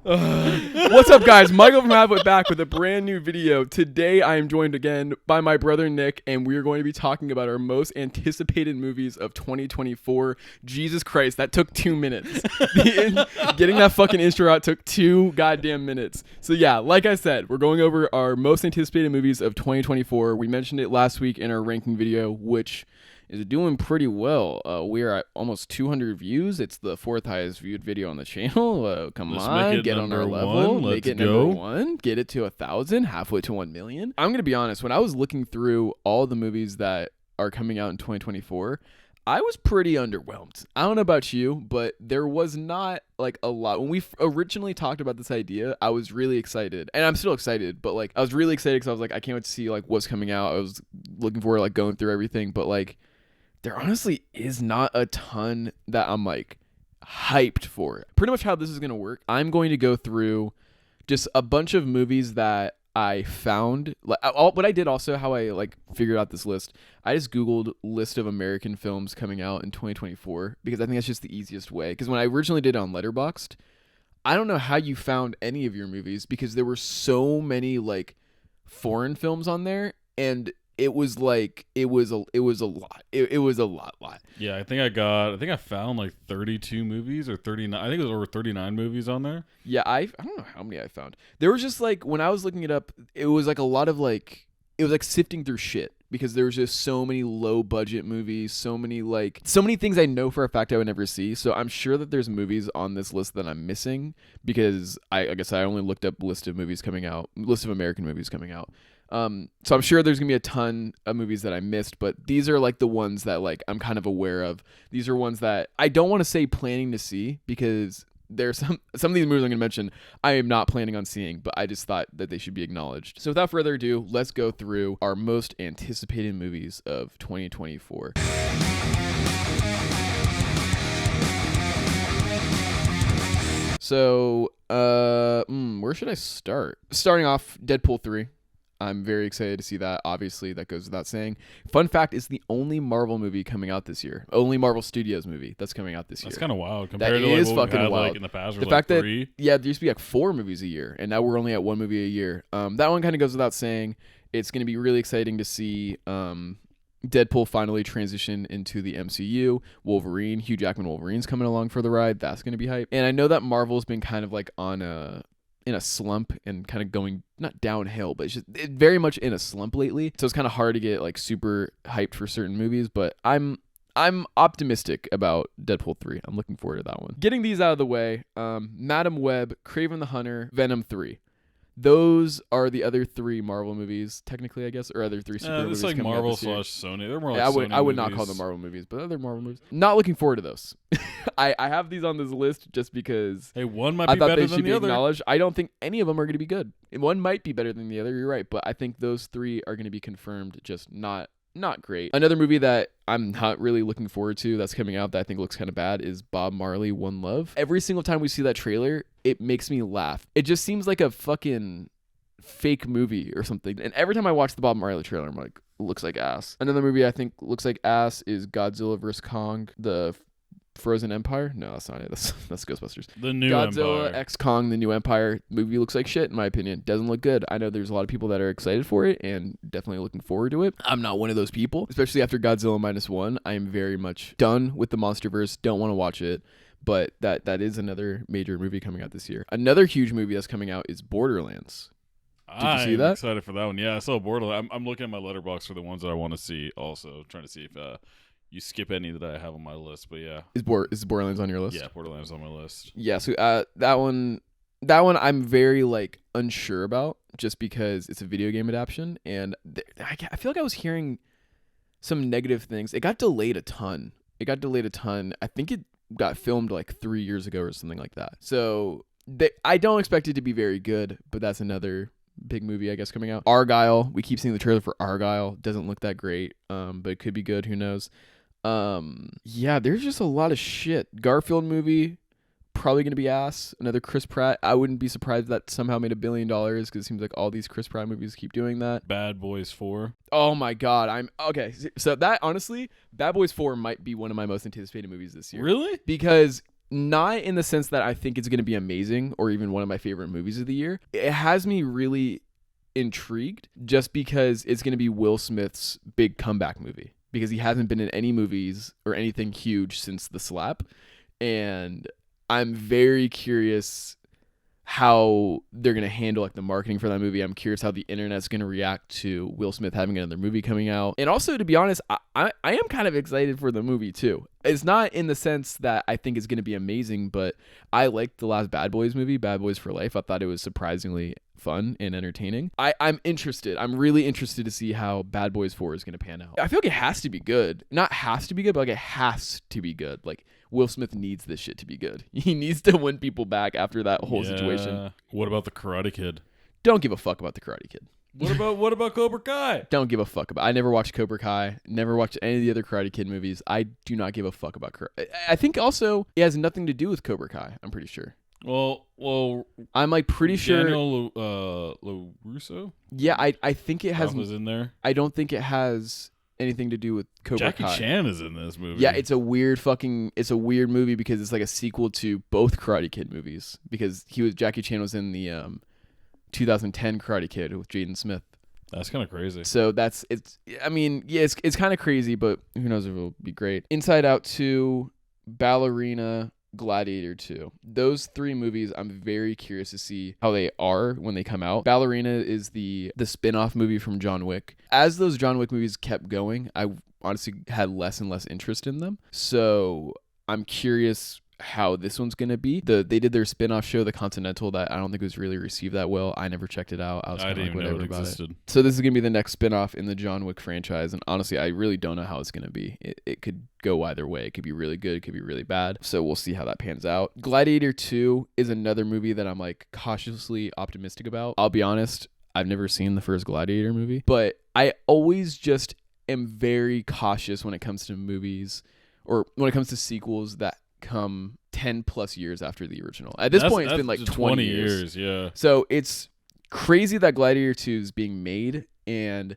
What's up, guys? Michael from Halfway back with a brand new video. Today, I am joined again by my brother Nick, and we are going to be talking about our most anticipated movies of 2024. Jesus Christ, that took 2 minutes. Getting that fucking intro out took 2 goddamn minutes. So yeah, like I said, we're going over our most anticipated movies of 2024. We mentioned it last week in our ranking video, which is doing pretty well. We are at almost 200 views. It's the 4th highest viewed video on the channel. Come on, get on our level. Make it number 1. Get it to 1,000, halfway to 1 million. I'm going to be honest. When I was looking through all the movies that are coming out in 2024, I was pretty underwhelmed. I don't know about you, but there was not like a lot. When we originally talked about this idea, I was really excited, and I'm still excited, but like I was really excited because I was like, I can't wait to see like what's coming out. I was looking forward to like going through everything, but like there honestly is not a ton that I'm like hyped for. Pretty much how this is going to work, I'm going to go through just a bunch of movies that I found. Like what I did also, how I like figured out this list, I just Googled list of American films coming out in 2024 because I think that's just the easiest way. Because when I originally did it on Letterboxd, I don't know how you found any of your movies because there were so many like foreign films on there, and it was like it was a lot. It was a lot. Yeah, I think I found like 32 movies or 39. I think it was over 39 movies on there. Yeah, I don't know how many I found. There was just like when I was looking it up, it was like a lot of like it was like sifting through shit because there was just so many low budget movies, so many things I know for a fact I would never see. So I'm sure that there's movies on this list that I'm missing because I guess I only looked up list of American movies coming out. So I'm sure there's gonna be a ton of movies that I missed, but these are like the ones that like I'm kind of aware of. These are ones that I don't want to say planning to see because there's some of these movies I'm gonna mention I am not planning on seeing, but I just thought that they should be acknowledged. So without further ado, let's go through our most anticipated movies of 2024. So, where should I start? Starting off, Deadpool 3. I'm very excited to see that. Obviously, that goes without saying. Fun fact, it's the only Marvel movie coming out this year. Only Marvel Studios movie that's coming out this year. That's kind of wild compared that to like is what fucking we had wild. like in the past. The Like fact 3. that there used to be like 4 movies a year, and now we're only at 1 movie a year. That one kind of goes without saying. It's going to be really exciting to see Deadpool finally transition into the MCU. Wolverine, Hugh Jackman Wolverine's coming along for the ride. That's going to be hype. And I know that Marvel's been kind of like in a slump and kind of going not downhill, but it's just very much in a slump lately. So it's kind of hard to get like super hyped for certain movies, but I'm optimistic about Deadpool 3. I'm looking forward to that one. Getting these out of the way, Madam Web, Kraven the Hunter, Venom 3. Those are the other 3 Marvel movies, technically, I guess, or other 3 super movies. It's like coming out Marvel this year. / Sony. They're more like Yeah, Sony I would movies. not call them Marvel movies, but other Marvel movies. Not looking forward to those. I have these on this list just because Hey, one might I be thought better they than should the be other. acknowledged. I don't think any of them are going to be good. One might be better than the other. You're right, but I think those 3 are going to be confirmed. Just not great. Another movie that I'm not really looking forward to that's coming out that I think looks kind of bad is Bob Marley: One Love. Every single time we see that trailer, it makes me laugh. It just seems like a fucking fake movie or something. And every time I watch the Bob Marley trailer, I'm like, looks like ass. Another movie I think looks like ass is Godzilla vs. Kong, the Frozen Empire. No, that's not it. That's Ghostbusters. The new Godzilla Empire. X Kong, the new Empire. Movie looks like shit in my opinion. Doesn't look good. I know there's a lot of people that are excited for it and definitely looking forward to it. I'm not one of those people, especially after Godzilla -1. I am very much done with the MonsterVerse. Don't want to watch it. But that is another major movie coming out this year. Another huge movie that's coming out is Borderlands. Did you see that? I'm excited for that one. Yeah, I saw Borderlands. I'm looking at my letterbox for the ones that I want to see. Also, trying to see if you skip any that I have on my list. But yeah, Is Borderlands on your list? yeah, Borderlands on my list. Yeah. So that one I'm very like unsure about just because it's a video game adaptation, and I feel like I was hearing some negative things. It got delayed a ton. I think it got filmed like 3 years ago or something like that. So I don't expect it to be very good, but that's another big movie I guess coming out. Argyle, we keep seeing the trailer for Argyle. Doesn't look that great, but it could be good, who knows. Yeah, there's just a lot of shit. Garfield movie, probably gonna be ass. Another Chris Pratt. I wouldn't be surprised if that somehow made $1 billion because it seems like all these Chris Pratt movies keep doing that. Bad Boys 4. Oh my god, I'm okay. So that honestly, Bad Boys 4 might be one of my most anticipated movies this year. Really? Because not in the sense that I think it's going to be amazing or even one of my favorite movies of the year. It has me really intrigued just because it's going to be Will Smith's big comeback movie, because he hasn't been in any movies or anything huge since The Slap. And I'm very curious how they're going to handle like the marketing for that movie. I'm curious how the internet's going to react to Will Smith having another movie coming out. And also, to be honest, I am kind of excited for the movie too. It's not in the sense that I think it's going to be amazing, but I liked the last Bad Boys movie, Bad Boys for Life. I thought it was surprisingly fun and entertaining. I'm interested. I'm really interested to see how Bad Boys 4 is going to pan out. I feel like it has to be good. Not has to be good, but like it has to be good. Like Will Smith needs this shit to be good. He needs to win people back after that whole situation. What about the Karate Kid? Don't give a fuck about the Karate Kid. What about Cobra Kai? Don't give a fuck about. I never watched Cobra Kai. Never watched any of the other Karate Kid movies. I do not give a fuck about Karate. I think also it has nothing to do with Cobra Kai. I'm pretty sure. Well, I'm like pretty sure. Daniel LaRusso. Yeah, I think it has. Was in there. I don't think it has anything to do with Cobra Kai. Jackie Chan is in this movie. Yeah, it's a weird movie because it's like a sequel to both Karate Kid movies, because Jackie Chan was in the 2010 Karate Kid with Jaden Smith. That's kind of crazy. So it's kind of crazy, but who knows if it'll be great. Inside Out 2, Ballerina, Gladiator 2. Those three movies, I'm very curious to see how they are when they come out. Ballerina is the spin-off movie from John Wick. As those John Wick movies kept going, I honestly had less and less interest in them. So I'm curious how this one's going to be. They did their spin-off show, The Continental, that I don't think was really received that well. I never checked it out. I was kind of like whatever about it. So this is going to be the next spin-off in the John Wick franchise, and honestly, I really don't know how it's going to be. It could go either way. It could be really good, it could be really bad. So we'll see how that pans out. Gladiator 2 is another movie that I'm like cautiously optimistic about. I'll be honest, I've never seen the first Gladiator movie, but I always just am very cautious when it comes to movies or when it comes to sequels that come 10 plus years after the original. At this point, it's been like 20 years. Yeah. So it's crazy that Gladiator 2 is being made, and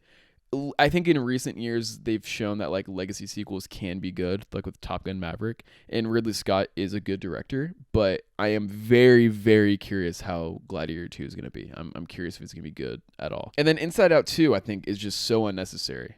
I think in recent years they've shown that like legacy sequels can be good, like with Top Gun Maverick, and Ridley Scott is a good director, but I am very, very curious how Gladiator 2 is going to be. I'm curious if it's going to be good at all. And then Inside Out 2, I think, is just so unnecessary.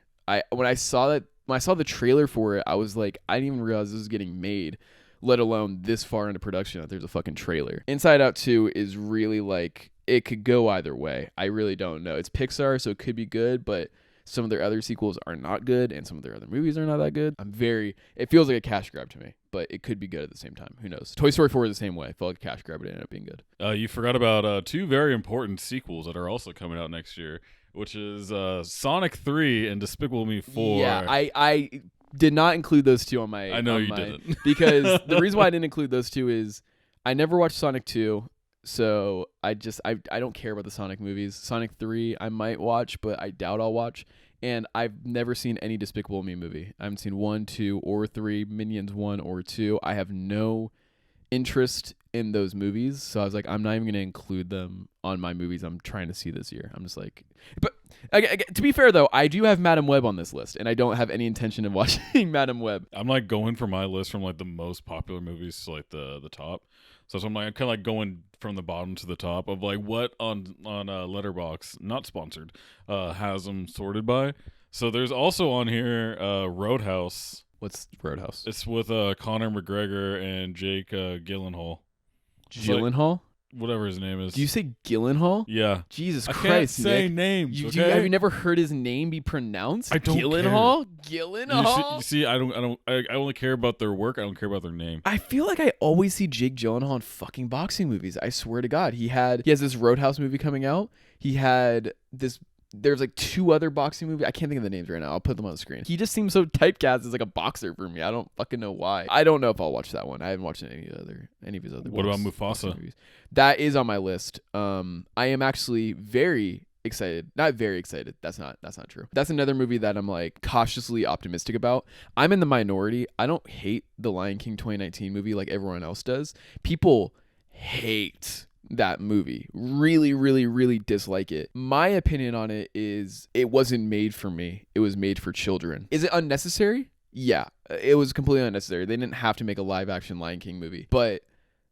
When I saw the trailer for it, I was like, I didn't even realize this was getting made, let alone this far into production that there's a fucking trailer. Inside Out 2 is really like, it could go either way. I really don't know. It's Pixar, so it could be good, but some of their other sequels are not good, and some of their other movies are not that good. It feels like a cash grab to me, but it could be good at the same time. Who knows? Toy Story 4 is the same way. I felt like a cash grab, but it ended up being good. You forgot about two very important sequels that are also coming out next year, which is Sonic 3 and Despicable Me 4. Yeah, I did not include those two on my. I know you didn't. Because the reason why I didn't include those two is I never watched Sonic 2, so I don't care about the Sonic movies. Sonic 3 I might watch, but I doubt I'll watch. And I've never seen any Despicable Me movie. I haven't seen 1, 2, or 3, Minions 1 or 2. I have no interest in those movies, so I was like, I'm not even going to include them on my movies I'm trying to see this year. I'm just like, but to be fair though, I do have Madam Web on this list, and I don't have any intention of watching Madam Web. I'm like going for my list from like the most popular movies to like the top. So I'm kind of like going from the bottom to the top of like what on Letterboxd, not sponsored, has them sorted by. So there's also on here Roadhouse. What's Roadhouse? It's with Conor McGregor and Jake Gyllenhaal. Gyllenhaal? Like, whatever his name is. Do you say Gyllenhaal? Yeah. Jesus Christ, I can't say Nick. names. Have you never heard his name be pronounced? I don't Gyllenhaal? care. Gyllenhaal? You see, I only care about their work. I don't care about their name. I feel like I always see Jake Gyllenhaal in fucking boxing movies. I swear to God. He has this Roadhouse movie coming out. He had this. There's like 2 other boxing movies. I can't think of the names right now. I'll put them on the screen. He just seems so typecast as like a boxer for me. I don't fucking know why. I don't know if I'll watch that one. I haven't watched any of his other. What about Mufasa? Movies. That is on my list. I am actually very excited. Not very excited. That's not true. That's another movie that I'm like cautiously optimistic about. I'm in the minority. I don't hate the Lion King 2019 movie like everyone else does. People hate that movie, really, really, really dislike it. My opinion on it is it wasn't made for me. It was made for children. Is it unnecessary? Yeah, it was completely unnecessary. They didn't have to make a live action Lion King movie, but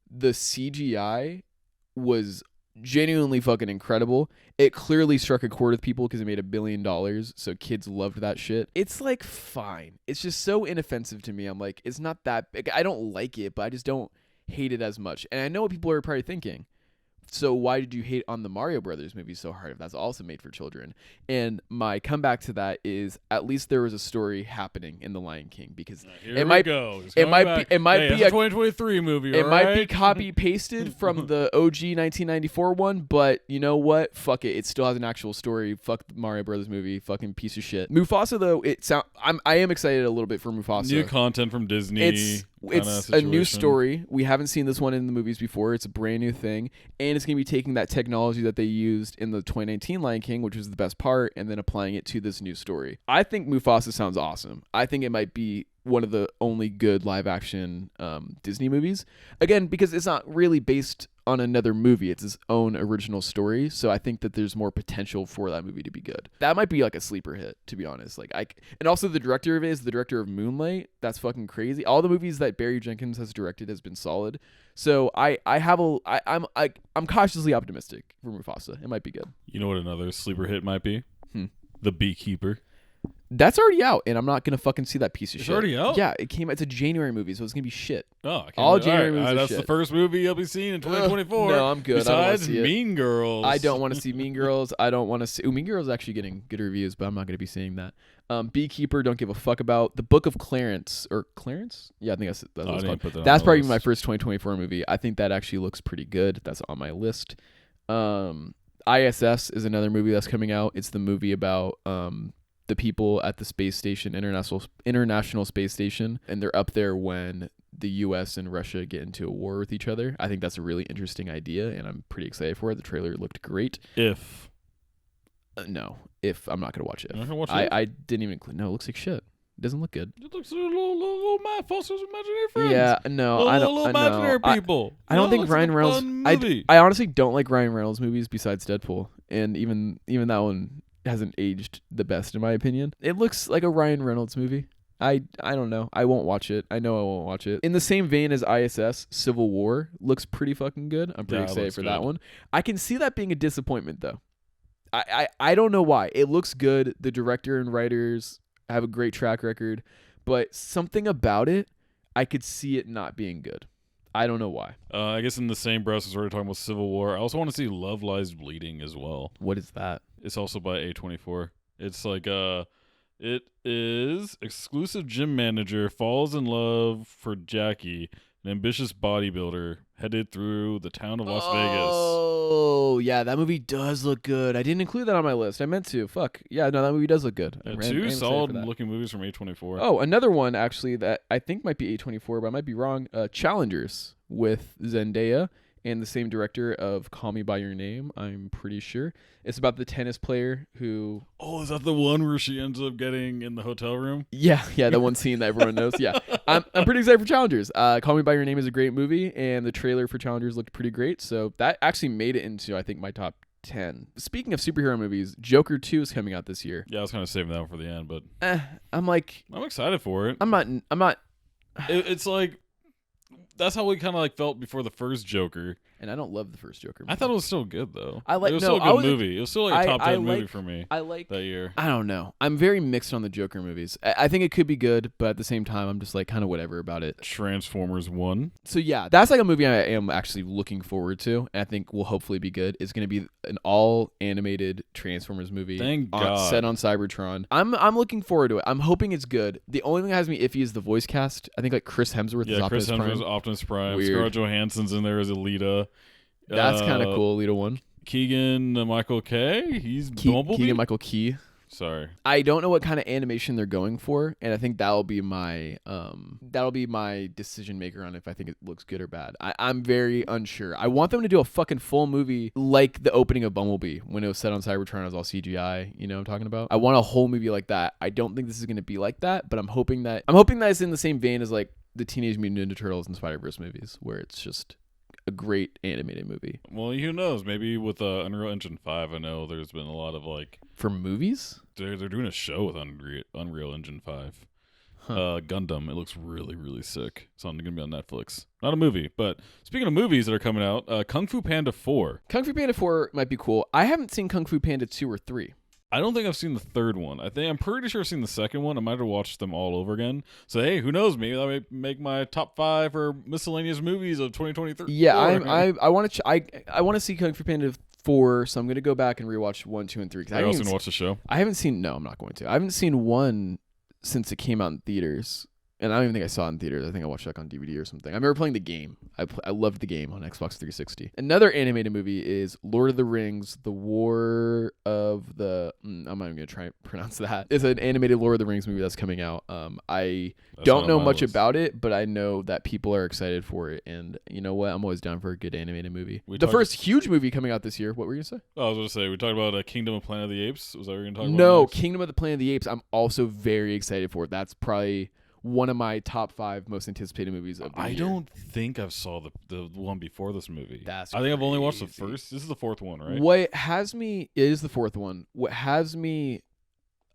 the CGI was genuinely fucking incredible. It clearly struck a chord with people because it made $1 billion, so kids loved that shit. It's like fine. It's just so inoffensive to me. I'm like, it's not that big. I don't like it, but I just don't hate it as much. And I know what people are probably thinking. So why did you hate on the Mario Brothers movie so hard if that's also made for children? And my comeback to that is at least there was a story happening in The Lion King because It might go. it might be a 2023 movie. It might be copy pasted from the OG 1994 one, but you know what? Fuck it. It still has an actual story. Fuck the Mario Brothers movie. Fucking piece of shit. Mufasa though, I am excited a little bit for Mufasa. New content from Disney. It's a new story. We haven't seen this one in the movies before. It's a brand new thing, and it's going to be taking that technology that they used in the 2019 Lion King, which was the best part, and then applying it to this new story. I think Mufasa sounds awesome. I think it might be one of the only good live action Disney movies. Again, because it's not really based on another movie. It's its own original story. So I think that there's more potential for that movie to be good. That might be like a sleeper hit, to be honest. And also the director of it is the director of Moonlight. That's fucking crazy. All the movies that Barry Jenkins has directed has been solid. So I'm cautiously optimistic for Mufasa. It might be good. You know what another sleeper hit might be? The Beekeeper. That's already out, and I'm not gonna fucking see that piece of shit. It's already out? Yeah, it came. It's a January movie, so it's gonna be shit. Oh, all January movies are that's shit. the first movie you'll be seeing in 2024. No, I'm good. Besides I don't want to see it. Mean Girls. I don't want to see Mean Girls. I don't want to see. Mean Girls is actually getting good reviews, but I'm not gonna be seeing that. Beekeeper, don't give a fuck about. The Book of Clarence or Clarence? Yeah, I think that's what it's called. That's probably my first 2024 movie. I think that actually looks pretty good. That's on my list. ISS is another movie that's coming out. It's the movie about the people at the space station, International Space Station, and they're up there when the U.S. and Russia get into a war with each other. I think that's a really interesting idea, and I'm pretty excited for it. The trailer looked great. No, I'm not gonna watch it. You're not gonna watch it? I didn't even. No, it looks like shit. It doesn't look good. It looks like little Matt Foster's imaginary friends. Yeah, no, I don't. Little imaginary people. I don't think Ryan Reynolds. I honestly don't like Ryan Reynolds movies besides Deadpool, and even that one hasn't aged the best in my opinion. It looks like a Ryan Reynolds movie. I don't know. I won't watch it. I know I won't watch it. In the same vein as ISS, Civil War looks pretty fucking good. I'm pretty excited for that one. I can see that being a disappointment though. I don't know why. It looks good. The director and writers have a great track record, but something about it, I could see it not being good. I don't know why. I guess in the same breath as we're talking about Civil War, I also want to see Love Lies Bleeding as well. What is that? It's also by A24. It's like it is exclusive gym manager falls in love for Jackie, an ambitious bodybuilder headed through the town of Las Vegas. Oh, yeah, that movie does look good. I didn't include that on my list. I meant to. Fuck. Yeah, no, that movie does look good. Two solid-looking movies from A24. Oh, another one, actually, that I think might be A24, but I might be wrong. Challengers with Zendaya and the same director of Call Me By Your Name, I'm pretty sure. It's about the tennis player who... Oh, is that the one where she ends up getting in the hotel room? Yeah, the one scene that everyone knows. Yeah, I'm pretty excited for Challengers. Call Me By Your Name is a great movie, and the trailer for Challengers looked pretty great. So that actually made it into, I think, my top 10. Speaking of superhero movies, Joker 2 is coming out this year. Yeah, I was kind of saving that one for the end, but... I'm excited for it. I'm not... It's like... That's how we kind of like felt before the first Joker. And I don't love the first Joker movie. I thought it was still good though. It was still a good movie. It was still like a top 10 movie for me. That year. I don't know. I'm very mixed on the Joker movies. I think it could be good, but at the same time, I'm just like kind of whatever about it. Transformers 1. So yeah, that's like a movie I am actually looking forward to, and I think will hopefully be good. It's going to be an all animated Transformers movie. Thank God. Set on Cybertron. I'm looking forward to it. I'm hoping it's good. The only thing that has me iffy is the voice cast. I think like Chris Hemsworth is Optimus Prime. Yeah, Chris Hemsworth is Optimus Prime. Weird. Scarlett Johansson's in there as Alita. That's kind of cool, Alita 1. Keegan Michael Key. He's Bumblebee. Keegan Michael Key. Sorry. I don't know what kind of animation they're going for, and I think that'll be my decision maker on if I think it looks good or bad. I'm very unsure. I want them to do a fucking full movie like the opening of Bumblebee when it was set on Cybertron. It was all CGI. You know what I'm talking about? I want a whole movie like that. I don't think this is going to be like that, but I'm hoping that it's in the same vein as like the Teenage Mutant Ninja Turtles and Spider-Verse movies, where it's just a great animated movie. Well, who knows? Maybe with Unreal Engine 5, I know there's been a lot of like... For movies? They're doing a show with Unreal Engine 5. Gundam. It looks really, really sick. It's going to be on Netflix. Not a movie, but speaking of movies that are coming out, Kung Fu Panda 4. Kung Fu Panda 4 might be cool. I haven't seen Kung Fu Panda 2 or 3. I don't think I've seen the third one. I'm pretty sure I've seen the second one. I might have watched them all over again. So hey, who knows? Maybe that may make my top 5 or miscellaneous movies of 2023. Yeah, I want to I want to see Kung Fu Panda 4, so I'm gonna go back and rewatch 1, 2, and 3. Are you also gonna watch the show? I haven't seen. No, I'm not going to. I haven't seen 1 since it came out in theaters. And I don't even think I saw it in theaters. I think I watched it on DVD or something. I remember playing the game. I loved the game on Xbox 360. Another animated movie is Lord of the Rings: The War of the. I'm not even gonna try and pronounce that. It's an animated Lord of the Rings movie that's coming out. I don't know much about it, but I know that people are excited for it. And you know what? I'm always down for a good animated movie. The first huge movie coming out this year. What were you gonna say? Oh, I was gonna say we talked about Kingdom of Planet of the Apes. Was that what we were gonna talk about? No, next? Kingdom of the Planet of the Apes. I'm also very excited for. That's probably one of my top 5 most anticipated movies of the year. I don't think I've saw the one before this movie. That's I think I've only watched the crazy. first. This is the 4th one, right? What has me, it is the 4th one. What has me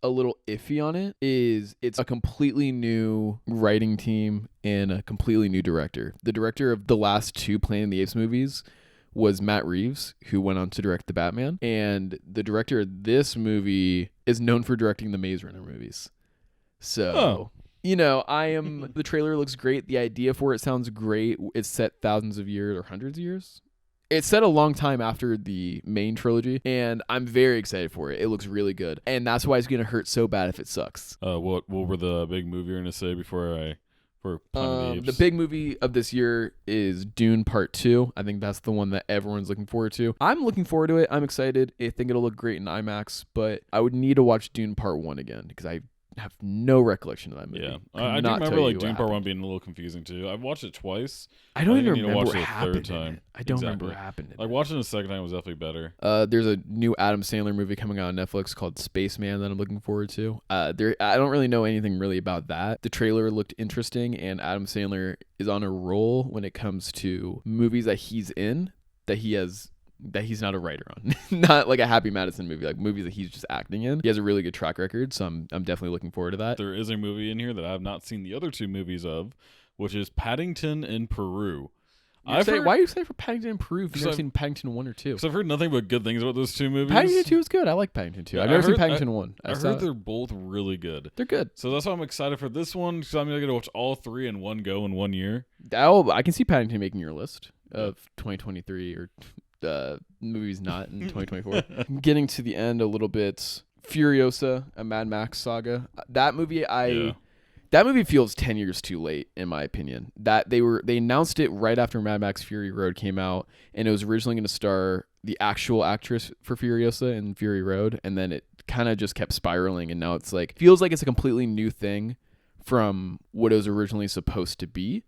a little iffy on it is it's a completely new writing team and a completely new director. The director of the last 2 Planet of the Apes movies was Matt Reeves, who went on to direct the Batman. And the director of this movie is known for directing the Maze Runner movies. So, you know, the trailer looks great. The idea for it sounds great. It's set thousands of years or hundreds of years. It's set a long time after the main trilogy, and I'm very excited for it. It looks really good. And that's why it's going to hurt so bad if it sucks. What were the big movie you're going to say for Planet of the Apes? The big movie of this year is Dune Part 2. I think that's the one that everyone's looking forward to. I'm looking forward to it. I'm excited. I think it'll look great in IMAX, but I would need to watch Dune Part 1 again because I have no recollection of that movie. Yeah, I do remember Dune Part 1 being a little confusing too. I've watched it twice. I don't even need to remember watch what it a happened. third time. I don't remember what happened. Like watching it the second time was definitely better. There's a new Adam Sandler movie coming out on Netflix called Spaceman that I'm looking forward to. I don't really know anything really about that. The trailer looked interesting, and Adam Sandler is on a roll when it comes to movies that he's in that he's not a writer on. Not like a Happy Madison movie, like movies that he's just acting in. He has a really good track record, so I'm definitely looking forward to that. There is a movie in here that I have not seen the other 2 movies of, which is Paddington in Peru. Why are you excited for Paddington in Peru if you've never seen Paddington 1 or 2? Because I've heard nothing but good things about those 2 movies. Paddington 2 is good. I like Paddington 2. Yeah, I've never seen Paddington 1. I heard they're both really good. They're good. So that's why I'm excited for this one, because I'm going to watch all 3 in one go in 1 year. I can see Paddington making your list of 2023 or movies not in 2024. Getting to the end a little bit. Furiosa, a Mad Max saga. That movie, that movie feels 10 years too late, in my opinion. That they announced it right after Mad Max Fury Road came out, and it was originally going to star the actual actress for Furiosa in Fury Road, and then it kind of just kept spiraling, and now it's like feels like it's a completely new thing from what it was originally supposed to be.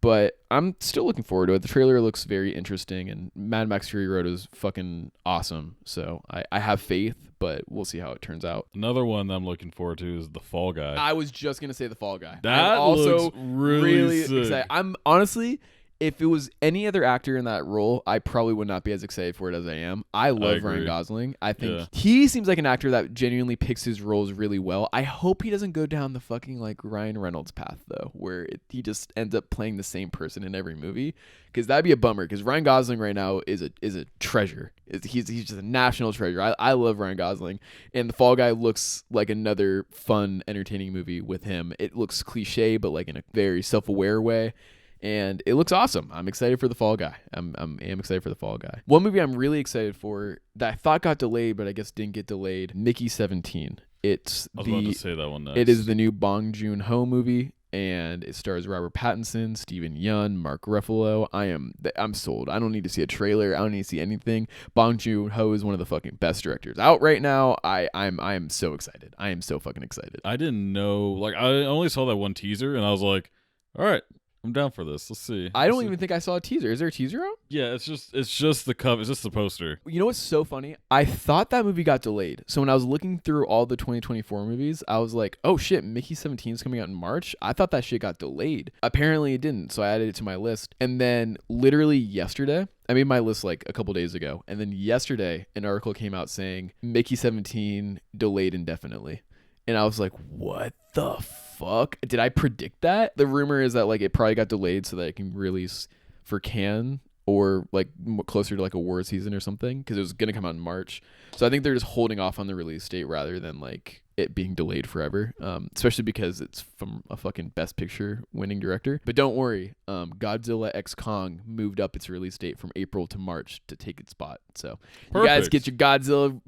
But I'm still looking forward to it. The trailer looks very interesting, and Mad Max Fury Road is fucking awesome. So I have faith, but we'll see how it turns out. Another one that I'm looking forward to is The Fall Guy. I was just going to say The Fall Guy. That I'm also looks really sick. excited. I'm honestly, if it was any other actor in that role, I probably would not be as excited for it as I am. I love Ryan Gosling. I think he seems like an actor that genuinely picks his roles really well. I hope he doesn't go down the fucking like Ryan Reynolds path though, where he just ends up playing the same person in every movie. Because that'd be a bummer. Because Ryan Gosling right now is a treasure. He's just a national treasure. I love Ryan Gosling, and The Fall Guy looks like another fun, entertaining movie with him. It looks cliche, but like in a very self-aware way. And it looks awesome. I'm excited for The Fall Guy. I am excited for The Fall Guy. One movie I'm really excited for that I thought got delayed, but I guess didn't get delayed. Mickey 17. I was about to say that one next. It is the new Bong Joon-ho movie, and it stars Robert Pattinson, Steven Yeun, Mark Ruffalo. I'm sold. I don't need to see a trailer. I don't need to see anything. Bong Joon-ho is one of the fucking best directors out right now. I am so excited. I am so fucking excited. I didn't know. Like I only saw that one teaser, and I was like, all right. I'm down for this. Let's see. I don't even think I saw a teaser. Is there a teaser out? Yeah, it's just the cover. It's just the poster. You know what's so funny? I thought that movie got delayed. So when I was looking through all the 2024 movies, I was like, oh shit, Mickey 17 is coming out in March. I thought that shit got delayed. Apparently it didn't. So I added it to my list. And then literally yesterday, I made my list like a couple days ago. And then yesterday, an article came out saying Mickey 17 delayed indefinitely. And I was like, what the fuck? Did I predict that? The rumor is that like it probably got delayed so that it can release for Cannes or like closer to like award season or something, because it was going to come out in March. So I think they're just holding off on the release date rather than like it being delayed forever, especially because it's from a fucking Best Picture winning director. But don't worry, Godzilla X Kong moved up its release date from April to March to take its spot. So you guys get your Godzilla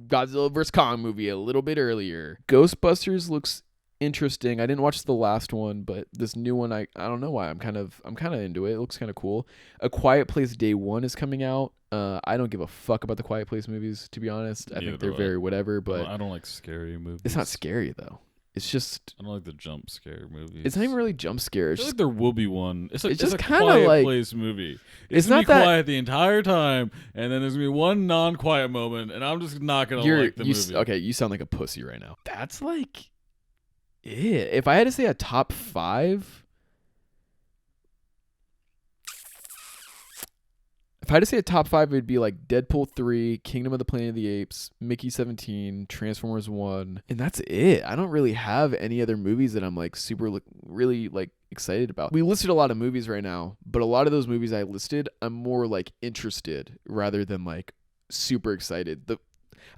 vs. Kong movie a little bit earlier. Ghostbusters looks interesting. I didn't watch the last one, but this new one, I don't know why I'm kind of into it. It looks kind of cool. A Quiet Place Day 1 is coming out. I don't give a fuck about the Quiet Place movies, to be honest. I think they're very whatever, but I don't like scary movies. It's not scary though. It's just I don't like the jump scare movies. It's not even really jump scare. I feel like there will be one. It's just a kind of Quiet like Place movie. It's gonna not be that quiet the entire time, and then there's gonna be one non-quiet moment, and I'm just not gonna like the movie. Okay, you sound like a pussy right now. That's like it. If I had to say a top 5, it would be like Deadpool 3, Kingdom of the Planet of the Apes, Mickey 17, Transformers 1, and that's it. I don't really have any other movies that I'm like super really like excited about. We listed a lot of movies right now, but a lot of those movies I listed, I'm more like interested rather than like super excited.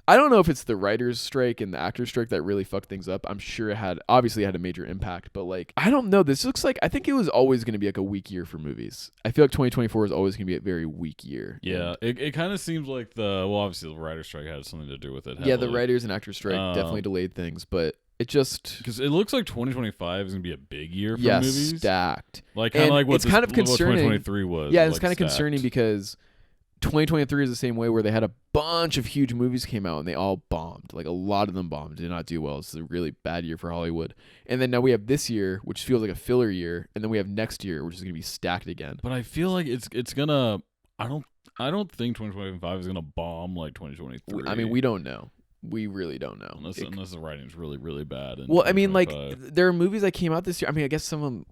I don't know if it's the writer's strike and the actor's strike that really fucked things up. I'm sure it had a major impact, but like, I don't know. This looks like, I think it was always going to be like a weak year for movies. I feel like 2024 is always going to be a very weak year. Yeah, it kind of seems like obviously the writer's strike had something to do with it. Heavily. Yeah, the writers and actors strike definitely delayed things, but it just because it looks like 2025 is gonna be a big year for movies. Stacked. Like kind of like what it's kind of concerning. 2023 was. Yeah, it's kind of concerning because 2023 is the same way where they had a bunch of huge movies came out and they all bombed. Like a lot of them bombed, did not do well. It's a really bad year for Hollywood. And then now we have this year, which feels like a filler year, and then we have next year, which is gonna be stacked again. But I feel like it's gonna. I don't think 2025 is gonna bomb like 2023. I mean, we don't know. We really don't know. Unless the writing's really, really bad. Well, I mean, like, there are movies that came out this year. I mean, I guess some of them,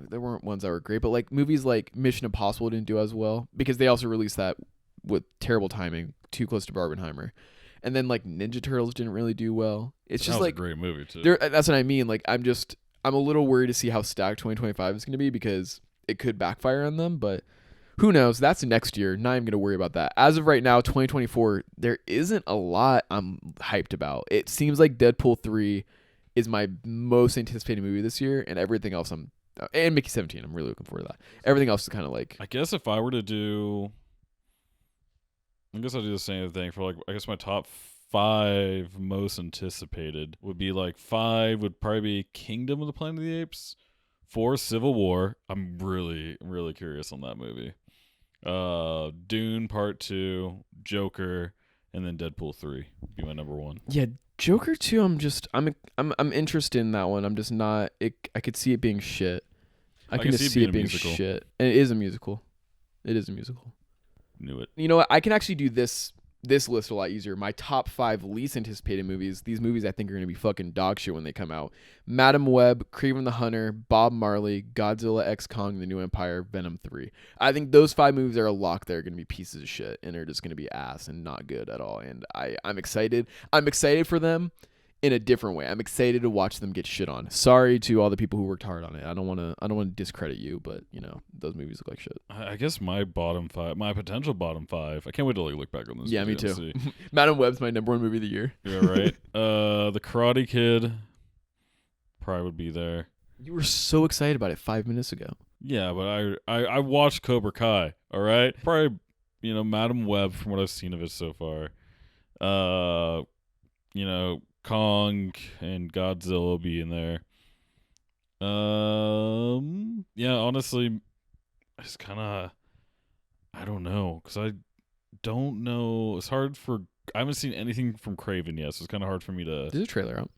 there weren't ones that were great, but like movies like Mission Impossible didn't do as well because they also released that with terrible timing, too close to Barbenheimer. And then like Ninja Turtles didn't really do well. It's just like a great movie too. That's what I mean. Like, I'm a little worried to see how stacked 2025 is going to be because it could backfire on them, but who knows? That's next year. Not even going to worry about that. As of right now, 2024, there isn't a lot I'm hyped about. It seems like Deadpool 3 is my most anticipated movie this year, and everything else and Mickey 17, I'm really looking forward to that. Everything else is kind of like... I guess if I were to do... I guess I'll do the same thing for like, I guess my top 5 most anticipated would be like 5 would probably be Kingdom of the Planet of the Apes, 4 Civil War. I'm really, really curious on that movie. Dune Part 2, Joker, and then Deadpool 3 would be my number 1. Yeah, Joker 2, I'm interested in that one. I'm just not I could see it being shit. I can just see it being shit. And it is a musical. Knew it. You know what? I can actually do this list a lot easier. My top 5 least anticipated movies. These movies I think are going to be fucking dog shit when they come out. Madam Web, Kraven the Hunter, Bob Marley, Godzilla X Kong, The New Empire, Venom 3. I think those 5 movies are a lock. They're going to be pieces of shit and are just going to be ass and not good at all. And I'm excited. I'm excited for them in a different way. I'm excited to watch them get shit on. Sorry to all the people who worked hard on it. I don't want to discredit you, but you know, those movies look like shit. I guess my potential bottom 5. I can't wait to look back on this. Yeah, me too. Madam Web's my number 1 movie of the year. Yeah, right. The Karate Kid probably would be there. You were so excited about it 5 minutes ago. Yeah, but I watched Cobra Kai. All right, probably Madam Web from what I've seen of it so far. Kong and Godzilla will be in there. Yeah, honestly, I just I don't know, because I don't know. It's hard I haven't seen anything from Kraven yet, so it's kind of hard for me to... There's a trailer out.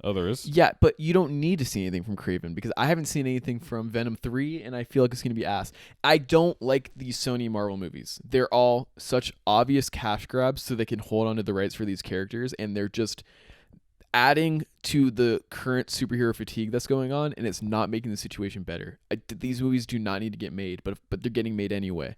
Oh, there is? Yeah, but you don't need to see anything from Kraven because I haven't seen anything from Venom 3, and I feel like it's going to be ass. I don't like these Sony Marvel movies. They're all such obvious cash grabs so they can hold on to the rights for these characters, and they're just adding to the current superhero fatigue that's going on, and it's not making the situation better. These movies do not need to get made, but they're getting made anyway.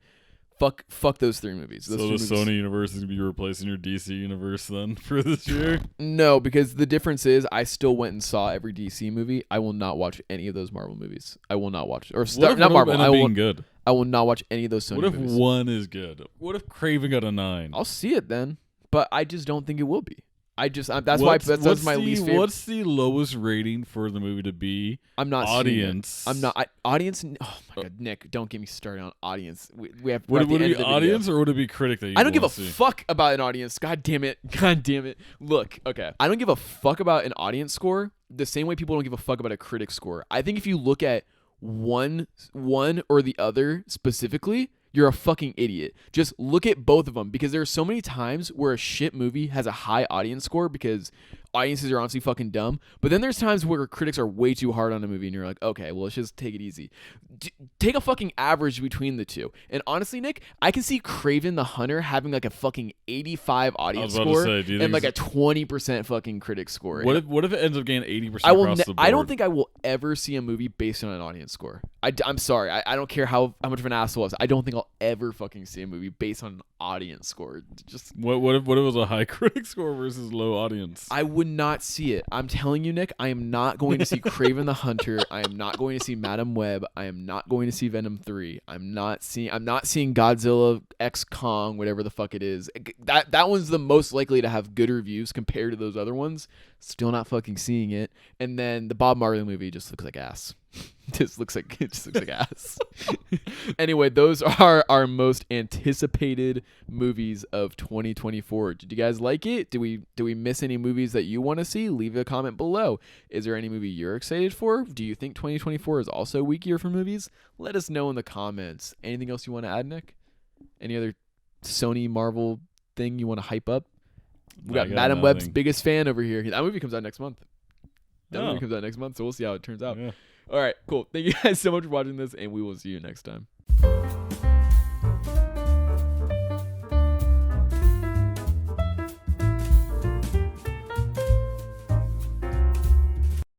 Fuck those 3 movies. Those So the 3 movies. Sony universe is gonna be replacing your DC universe then for this year. No, because the difference is I still went and saw every DC movie. I will not watch any of those Marvel movies. I will not watch What if not one of Marvel. them I ended up will being good? I will not watch any of those Sony What if movies. one is good? What if Craven got a 9? I'll see it then, but I just don't think it will be. That's why that's my least favorite. What's the lowest rating for the movie to be? I'm not audience. Seeing it. I'm not audience. Oh my god, Nick, don't get me started on audience. We have Would we're at the it end be of the video. audience or would it be critic that you I don't give a wanna see? fuck about an audience. God damn it. God damn it. Look, okay. I don't give a fuck about an audience score the same way people don't give a fuck about a critic score. I think if you look at one or the other specifically, you're a fucking idiot. Just look at both of them because there are so many times where a shit movie has a high audience score because audiences are honestly fucking dumb. But then there's times where critics are way too hard on a movie and you're like, okay, well, let's just take it easy. Take a fucking average between the two. And honestly, Nick, I can see Craven the Hunter having like a fucking 85 audience about to score say, do you and think like a 20% fucking critic score. What if it ends up getting 80% I will. across the board? I don't think I will ever see a movie based on an audience score. I'm sorry. I don't care how much of an asshole I was. I don't think I'll ever fucking see a movie based on an audience score. Just What if it was a high critic score versus low audience? I would not see it. I'm telling you, Nick. I am not going to see Craven the Hunter. I am not going to see Madam Web. I am not going to see Venom 3. I'm not seeing Godzilla X Kong, whatever the fuck it is. That one's the most likely to have good reviews compared to those other ones. Still not fucking seeing it. And then the Bob Marley movie just looks like ass. It just looks like ass. Anyway, those are our most anticipated movies of 2024. Did you guys like it? Do we miss any movies that you want to see? Leave a comment below. Is there any movie you're excited for? Do you think 2024 is also a weak year for movies? Let us know in the comments. Anything else you want to add, Nick? Any other Sony Marvel thing you want to hype up? We got Madam Web's biggest fan over here. That movie comes out next month. So we'll see how it turns out. Yeah. All right, cool. Thank you guys so much for watching this, and we will see you next time.